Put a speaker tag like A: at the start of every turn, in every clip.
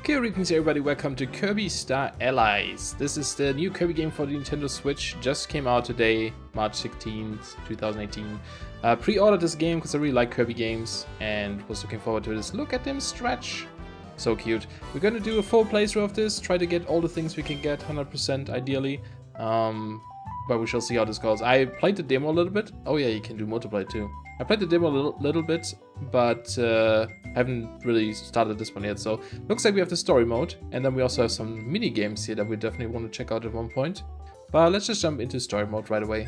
A: Greetings everybody, welcome to Kirby Star Allies. This is the new Kirby game for the Nintendo Switch, just came out today, March 16th, 2018. Pre-ordered this game because I really like Kirby games and was looking forward to this. Look at them stretch, so cute. We're gonna do a full playthrough of this, try to get all the things we can get, 100% ideally. But we shall see how this goes. I played the demo a little bit. Oh yeah, you can do multiplayer too. I played the demo a little bit, but haven't really started this one yet. So looks like we have the story mode, and then we also have some mini games here that we definitely want to check out at one point. But let's just jump into story mode right away.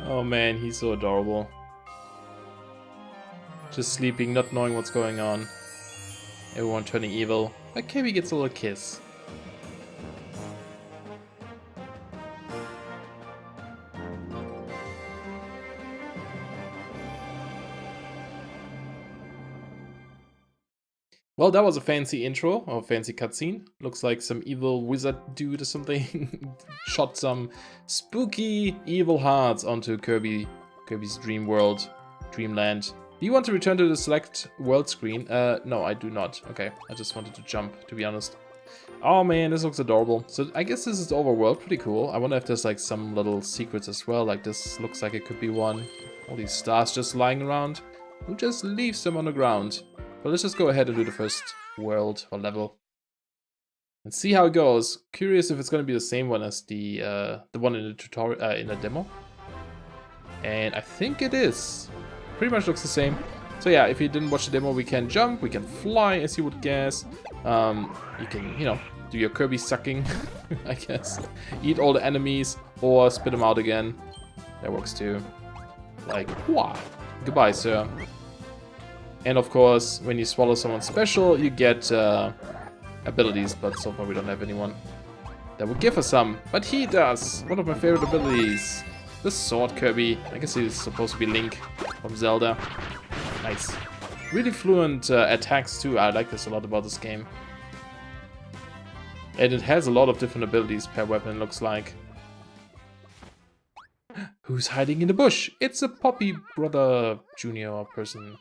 A: Oh man, he's so adorable. Just sleeping, not knowing what's going on. Everyone turning evil. But Kirby gets a little kiss. Well, that was a fancy intro, or fancy cutscene. Looks like some evil wizard dude or something shot some spooky evil hearts onto Kirby's dream world, dreamland. Do you want to return to the select world screen? No, I do not. Okay, I just wanted to jump, to be honest. Oh man, this looks adorable. So I guess this is the overworld, pretty cool. I wonder if there's like some little secrets as well. Like this looks like it could be one. All these stars just lying around. Who just leaves them on the ground? But let's just go ahead and do the first world or level and see how it goes. Curious if it's going to be the same one as the one in the tutorial, in the demo. And I think it is. Pretty much looks the same. So yeah, if you didn't watch the demo, we can jump, we can fly, as you would guess. You can, you know, do your Kirby sucking, I guess. Eat all the enemies or spit them out again. That works too. Like, wow. Goodbye, sir. And of course, when you swallow someone special, you get abilities, but so far we don't have anyone that would give us some. But he does! One of my favorite abilities. The Sword Kirby. I guess he's supposed to be Link from Zelda. Nice. Really fluent attacks too. I like this a lot about this game. And it has a lot of different abilities per weapon, looks like. Who's hiding in the bush? It's a Poppy brother junior person.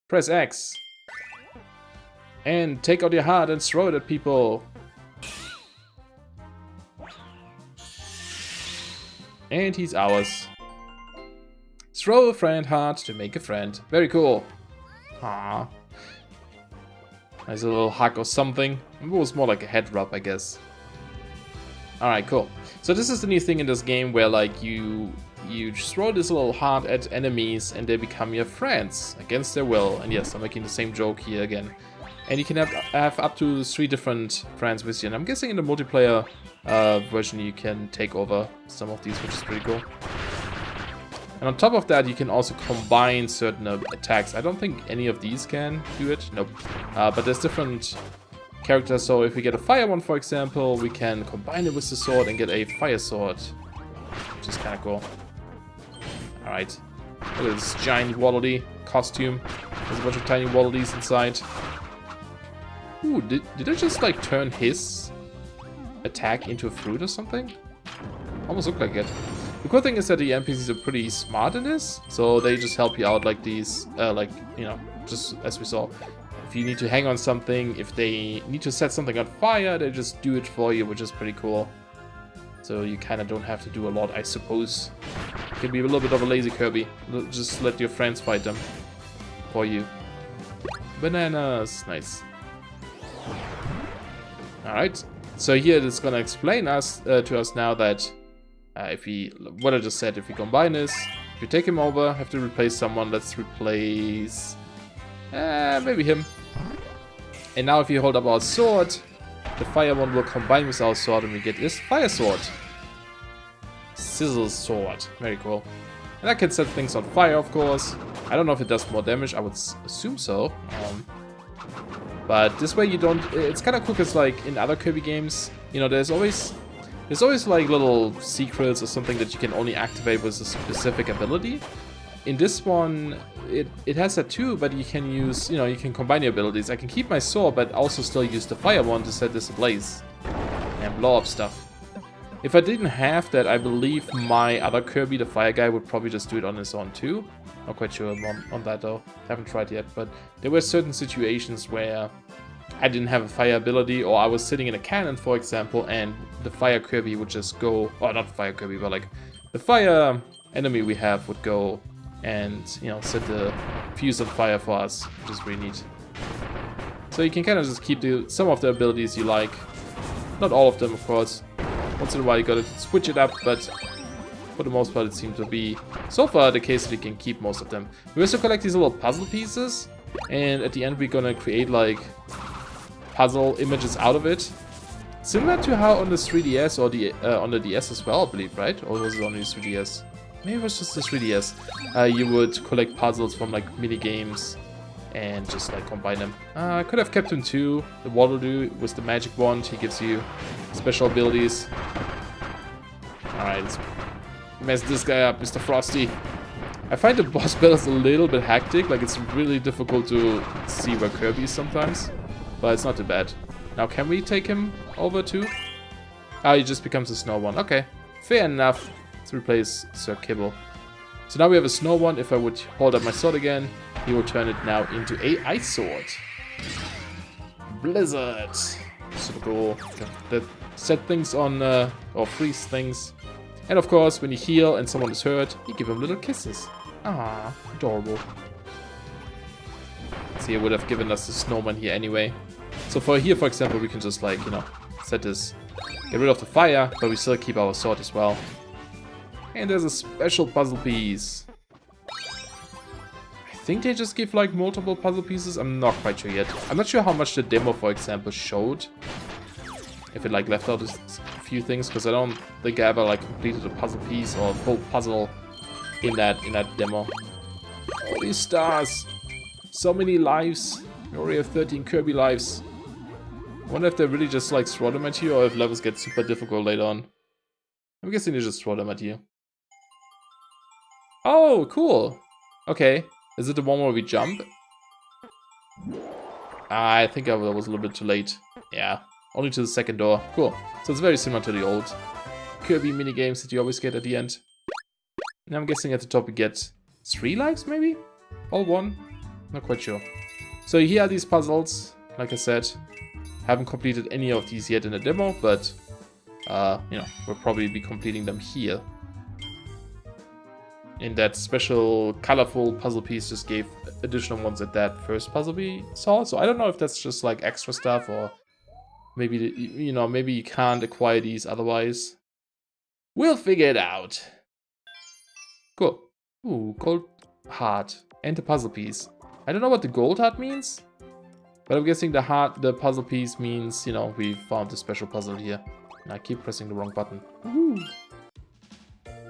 A: Press X. And take out your heart and throw it at people. And he's ours. Throw a friend heart to make a friend. Very cool. Aww. Nice little hug or something. It was more like a head rub, I guess. Alright, cool. So this is the new thing in this game where like you throw this little heart at enemies and they become your friends against their will. And yes, I'm making the same joke here again. And you can have up to 3 different friends with you. And I'm guessing in the multiplayer version you can take over some of these, which is pretty cool. And on top of that, you can also combine certain attacks. I don't think any of these can do it. Nope. But there's different characters. So if we get a fire one, for example, we can combine it with the sword and get a fire sword, which is kind of cool. All right. Look at this giant waddle-dee costume. There's a bunch of tiny waddle-dees inside. Ooh, did I just like turn his attack into a fruit or something? Almost looked like it. The cool thing is that the NPCs are pretty smart in this, so they just help you out like these, like, you know, just as we saw. If you need to hang on something, if they need to set something on fire, they just do it for you, which is pretty cool. So you kind of don't have to do a lot, I suppose. You can be a little bit of a lazy Kirby. Just let your friends fight them for you. Bananas, nice. Alright, so here it's gonna explain us to us now that if we, what I just said, if we combine this, if we take him over, have to replace someone, let's replace maybe him. And now if you hold up our sword, the fire one will combine with our sword and we get this fire sword. Sizzle sword, very cool. And that can set things on fire, of course. I don't know if it does more damage, I would assume so. But this way you don't, it's kind of cool because like in other Kirby games, you know, there's always like little secrets or something that you can only activate with a specific ability. In this one, it has that too, but you can use, you know, you can combine your abilities. I can keep my sword, but also still use the fire one to set this ablaze and blow up stuff. If I didn't have that, I believe my other Kirby, the fire guy, would probably just do it on his own too. Not quite sure on that though. Haven't tried yet, but there were certain situations where I didn't have a fire ability, or I was sitting in a cannon, for example, and the fire Kirby would just go, or not fire Kirby, but like the fire enemy we have would go and, you know, set the fuse on fire for us, which is really neat. So you can kind of just keep some of the abilities you like. Not all of them, of course. Once in a while you gotta switch it up, but for the most part it seems to be so far the case that you can keep most of them. We also collect these little puzzle pieces, and at the end we're gonna create like puzzle images out of it. Similar to how on the 3DS or the on the DS as well, I believe, right? Or was it only 3DS? Maybe it was just the 3DS. You would collect puzzles from like mini games and just like combine them. I could have kept him too. The Waddle-Doo was the magic wand. He gives you special abilities. Alright, let's mess this guy up, Mr. Frosty. I find the boss battles a little bit hectic. Like, it's really difficult to see where Kirby is sometimes. But it's not too bad. Now, can we take him over too? Ah, he just becomes a snow one. Okay, fair enough. Let's replace Sir Kibble. So now we have a snow one. If I would hold up my sword again, he will turn it now into a ice sword. Blizzard. Super cool. That set things on, or freeze things. And of course, when you heal and someone is hurt, you give them little kisses. Ah, adorable. See, it would have given us the snowman here anyway. So for here, for example, we can just like, you know, set this, get rid of the fire, but we still keep our sword as well. And there's a special puzzle piece. I think they just give like multiple puzzle pieces. I'm not quite sure yet. I'm not sure how much the demo, for example, showed. If it like left out a few things, because I don't think I ever like completed a puzzle piece or a full puzzle in that demo. All these stars, so many lives. We already have 13 Kirby lives. I wonder if they really just like throw them at you, or if levels get super difficult later on. I'm guessing they just throw them at you. Oh, cool. Okay, is it the one where we jump? I think I was a little bit too late. Yeah. Only to the second door. Cool. So it's very similar to the old Kirby minigames that you always get at the end. And I'm guessing at the top we get 3 lives, maybe? All 1? Not quite sure. So here are these puzzles. Like I said, haven't completed any of these yet in the demo, but you know, we'll probably be completing them here. In that special colorful puzzle piece just gave additional ones at that first puzzle we saw. So I don't know if that's just like extra stuff, or maybe, you know, maybe you can't acquire these otherwise. We'll figure it out. Cool. Ooh, gold heart and the puzzle piece. I don't know what the gold heart means, but I'm guessing the puzzle piece means, you know, we found a special puzzle here. And I keep pressing the wrong button. Woohoo!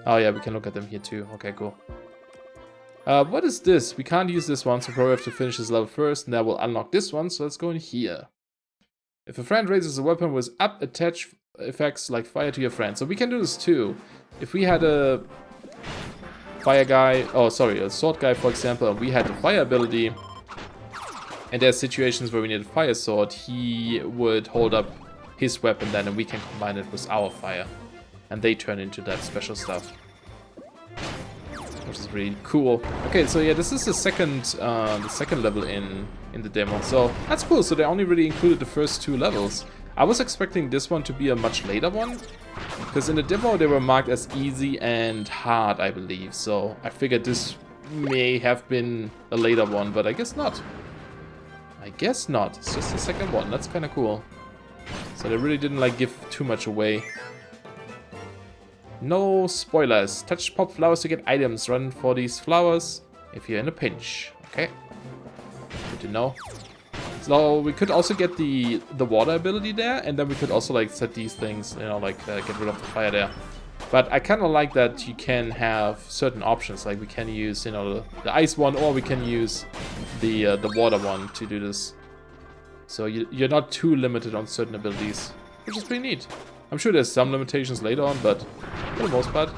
A: Oh yeah, we can look at them here too. Okay, cool. What is this? We can't use this one, so probably have to finish this level first, and that will unlock this one, so let's go in here. If a friend raises a weapon with up attach effects like fire to your friend. So we can do this too. If we had a fire guy, oh sorry, a sword guy for example, and we had the fire ability, and there's situations where we need a fire sword, he would hold up his weapon then, and we can combine it with our fire. And they turn into that special stuff. Which is really cool. Okay, so yeah, this is the second level in the demo. So that's cool. So they only really included the first 2 levels. I was expecting this one to be a much later one, because in the demo they were marked as easy and hard, I believe. So I figured this may have been a later one, but I guess not. I guess not. It's just the second one. That's kind of cool. So they really didn't like give too much away. No spoilers. Touch pop flowers to get items. Run for these flowers if you're in a pinch. Okay. Good to know. So we could also get the water ability there, and then we could also like set these things, you know, like get rid of the fire there. But I kind of like that you can have certain options. Like we can use, you know, the ice one, or we can use the water one to do this. So you're not too limited on certain abilities, which is pretty neat. I'm sure there's some limitations later on, but for the most part,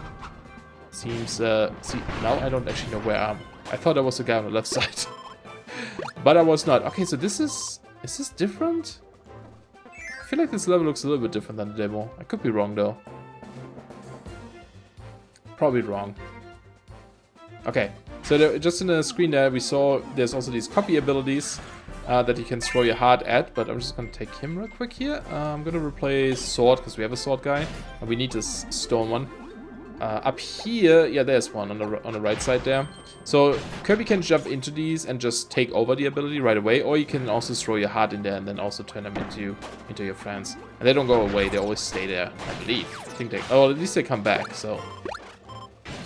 A: seems... see, now I don't actually know where I am. I thought I was the guy on the left side. But I was not. Okay, so this is... Is this different? I feel like this level looks a little bit different than the demo. I could be wrong, though. Probably wrong. Okay, so just in the screen there, we saw there's also these copy abilities. That you can throw your heart at, but I'm just gonna take him real quick here. I'm gonna replace sword because we have a sword guy, and we need this stone one. Up here, yeah, there's one on the right side there. So Kirby can jump into these and just take over the ability right away, or you can also throw your heart in there and then also turn them into your friends. And they don't go away; they always stay there, I believe. I think they, oh, at least they come back, so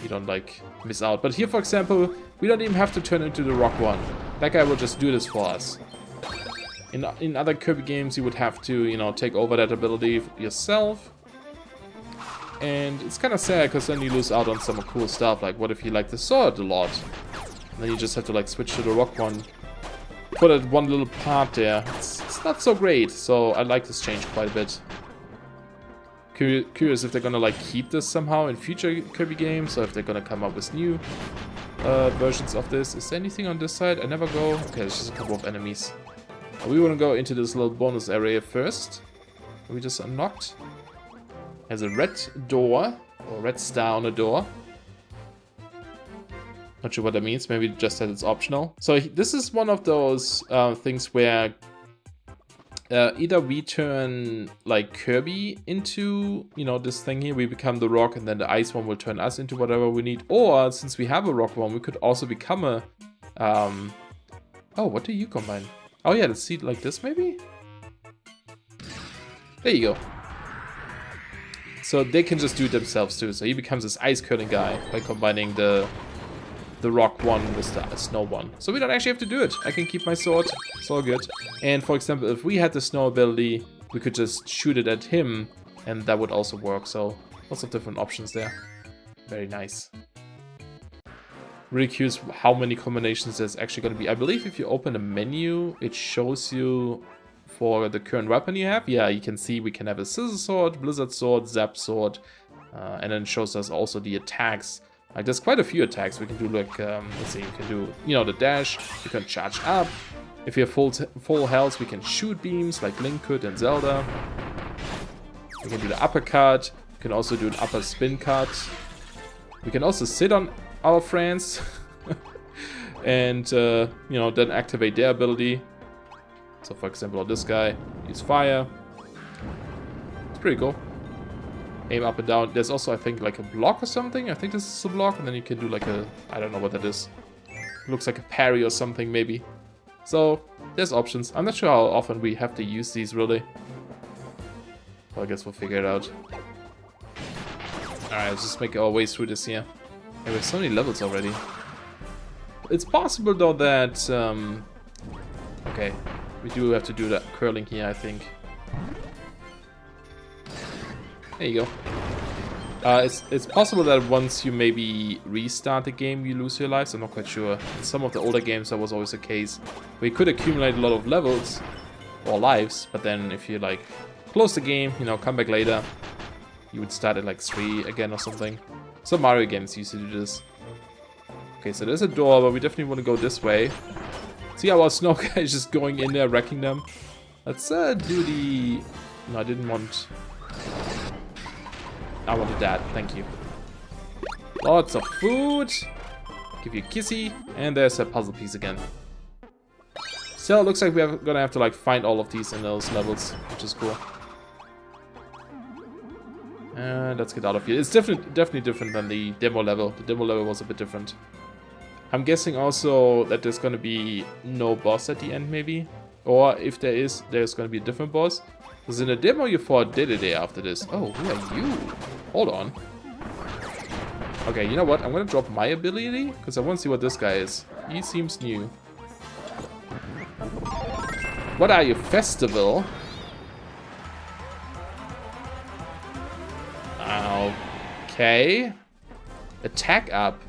A: you don't like miss out. But here, for example, we don't even have to turn into the rock one. That guy will just do this for us. In other Kirby games, you would have to, you know, take over that ability yourself. And it's kind of sad, because then you lose out on some cool stuff. Like, what if you like the sword a lot? And then you just have to, like, switch to the rock one. Put that one little part there. It's not so great, so I like this change quite a bit. Curious if they're gonna, like, keep this somehow in future Kirby games, or if they're gonna come up with new versions of this. Is there anything on this side? I never go. Okay, there's just a couple of enemies. We want to go into this little bonus area first. We just unlocked. There's a red door, or red star on the door. Not sure what that means. Maybe just that it's optional. So this is one of those things where either we turn like Kirby into, you know, this thing here. We become the rock, and then the ice one will turn us into whatever we need. Or since we have a rock one, we could also become a. Oh, what do you combine? Oh yeah, let's see it like this maybe? There you go. So they can just do it themselves too. So he becomes this ice curling guy by combining the rock one with the snow one. So we don't actually have to do it. I can keep my sword. It's all good. And for example, if we had the snow ability, we could just shoot it at him, and that would also work. So lots of different options there. Very nice. Really curious how many combinations there's actually going to be. I believe if you open a menu, it shows you for the current weapon you have. Yeah, you can see we can have a scissor sword, blizzard sword, zap sword, and then it shows us also the attacks. Like there's quite a few attacks we can do. Like let's see, you can do, you know, the dash. You can charge up. If you have full health, we can shoot beams like Link could and Zelda. We can do the uppercut. We can also do an upper spin cut. We can also sit on our friends and you know, then activate their ability. So for example, on this guy, use fire. It's pretty cool. Aim up and down. There's also, I think, like a block or something. I think this is a block, and then you can do like a, I don't know what that is. Looks like a parry or something maybe. So there's options. I'm not sure how often we have to use these really. Well, I guess we'll figure it out. Alright, let's just make our way through this here. Yeah, we have so many levels already. It's possible though that okay, we do have to do that curling here, I think. There you go. It's possible that once you maybe restart the game, you lose your lives. I'm not quite sure. In some of the older games, that was always the case. We could accumulate a lot of levels or lives, but then if you like close the game, you know, come back later, you would start at like 3 again or something. Some Mario games used to do this. Okay, so there's a door, but we definitely want to go this way. See how our snow guy is just going in there, wrecking them. Let's do the... No, I didn't want... I wanted that, thank you. Lots of food. Give you a kissy. And there's a puzzle piece again. So it looks like we're gonna have to like find all of these in those levels, which is cool. And let's get out of here. It's definitely different than the demo level. The demo level was a bit different. I'm guessing also that there's gonna be no boss at the end, maybe. Or if there is, there's gonna be a different boss. Because in the demo you fought Dedede after this. Oh, who are you? Hold on. Okay, you know what? I'm gonna drop my ability, because I want to see what this guy is. He seems new. What are you, Festival? Okay. Attack up.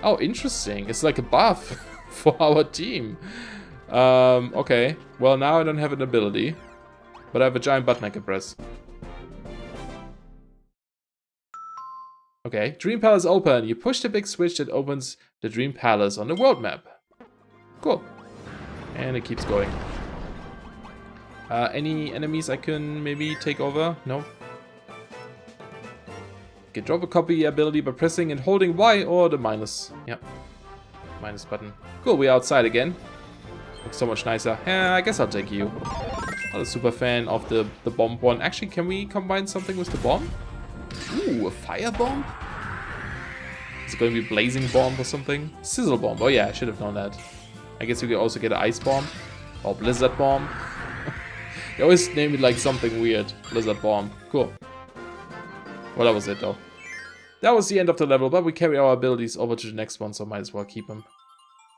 A: Oh, interesting. It's like a buff for our team. Okay. Well, now I don't have an ability. But I have a giant button I can press. Okay. Dream Palace open. You push the big switch that opens the Dream Palace on the world map. Cool. And it keeps going. Any enemies I can maybe take over? No. Okay, drop a copy ability by pressing and holding Y or the minus. Yep. Minus button. Cool, we're outside again. Looks so much nicer. Yeah, I guess I'll take you. Not a super fan of the bomb one. Actually, can we combine something with the bomb? Ooh, a fire bomb? Is it going to be blazing bomb or something? Sizzle bomb. Oh yeah, I should have known that. I guess we could also get an ice bomb. Or blizzard bomb. They always name it like something weird. Blizzard bomb. Cool. Well, that was it though. That was the end of the level, but we carry our abilities over to the next one, so might as well keep them.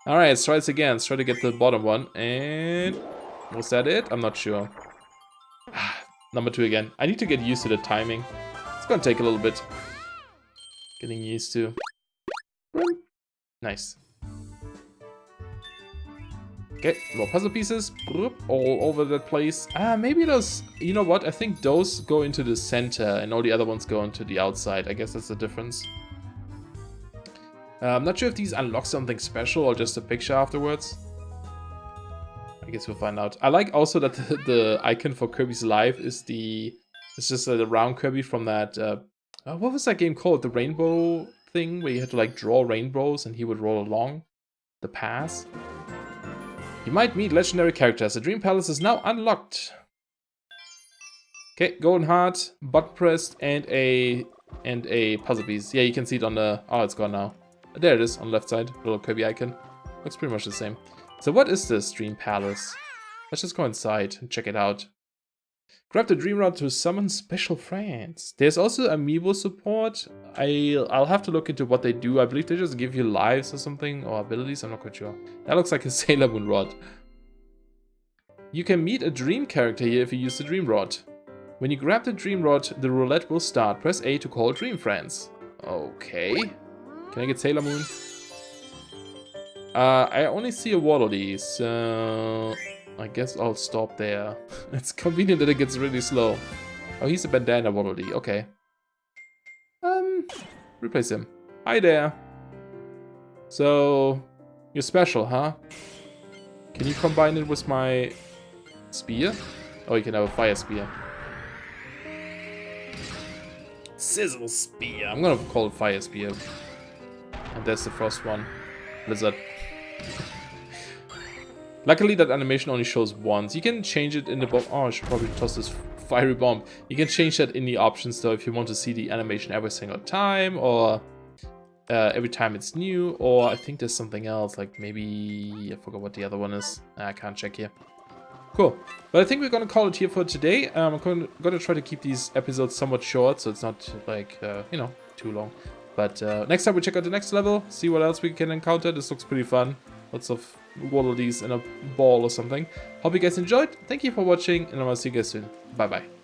A: Alright, let's try this again. Let's try to get the bottom one. And... was that it? I'm not sure. Number 2 again. I need to get used to the timing. It's gonna take a little bit. Getting used to. Nice. Okay, more puzzle pieces. All over that place. Maybe those... You know what? I think those go into the center and all the other ones go into the outside. I guess that's the difference. I'm not sure if these unlock something special or just a picture afterwards. I guess we'll find out. I like also that the icon for Kirby's life is it's just the round Kirby from that what was that game called? The rainbow thing where you had to like draw rainbows and he would roll along the path. You might meet legendary characters. The Dream Palace is now unlocked. Okay, golden heart, button pressed, and a puzzle piece. Yeah, you can see it on the... Oh, it's gone now. There it is on the left side. Little Kirby icon. Looks pretty much the same. So what is this Dream Palace? Let's just go inside and check it out. Grab the Dream Rod to summon special friends. There's also amiibo support. I'll have to look into what they do. I believe they just give you lives or something, or abilities. I'm not quite sure. That looks like a Sailor Moon rod. You can meet a dream character here if you use the Dream Rod. When you grab the Dream Rod, the roulette will start. Press A to call dream friends. Okay. Can I get Sailor Moon? I only see a Waddle-Dee, so I guess I'll stop there. It's convenient that it gets really slow. Oh, he's a bandana Waddle-Dee. Okay. Replace him. Hi there. So, you're special, huh? Can you combine it with my spear? Oh, you can have a fire spear. Sizzle spear. I'm gonna call it fire spear. And there's the first one. Blizzard. Luckily that animation only shows once. You can change it in the bomb. Oh, I should probably toss this fiery bomb. You can change that in the options though if you want to see the animation every single time, or every time it's new, or I think there's something else, like maybe I forgot what the other one is. I can't check here. Cool. But I think we're gonna call it here for today. I'm gonna try to keep these episodes somewhat short, so it's not like you know, too long. But next time we check out the next level, see what else we can encounter. This looks pretty fun. Lots of Waddle-Dees in a ball or something. Hope you guys enjoyed. Thank you for watching, and I will see you guys soon. Bye bye.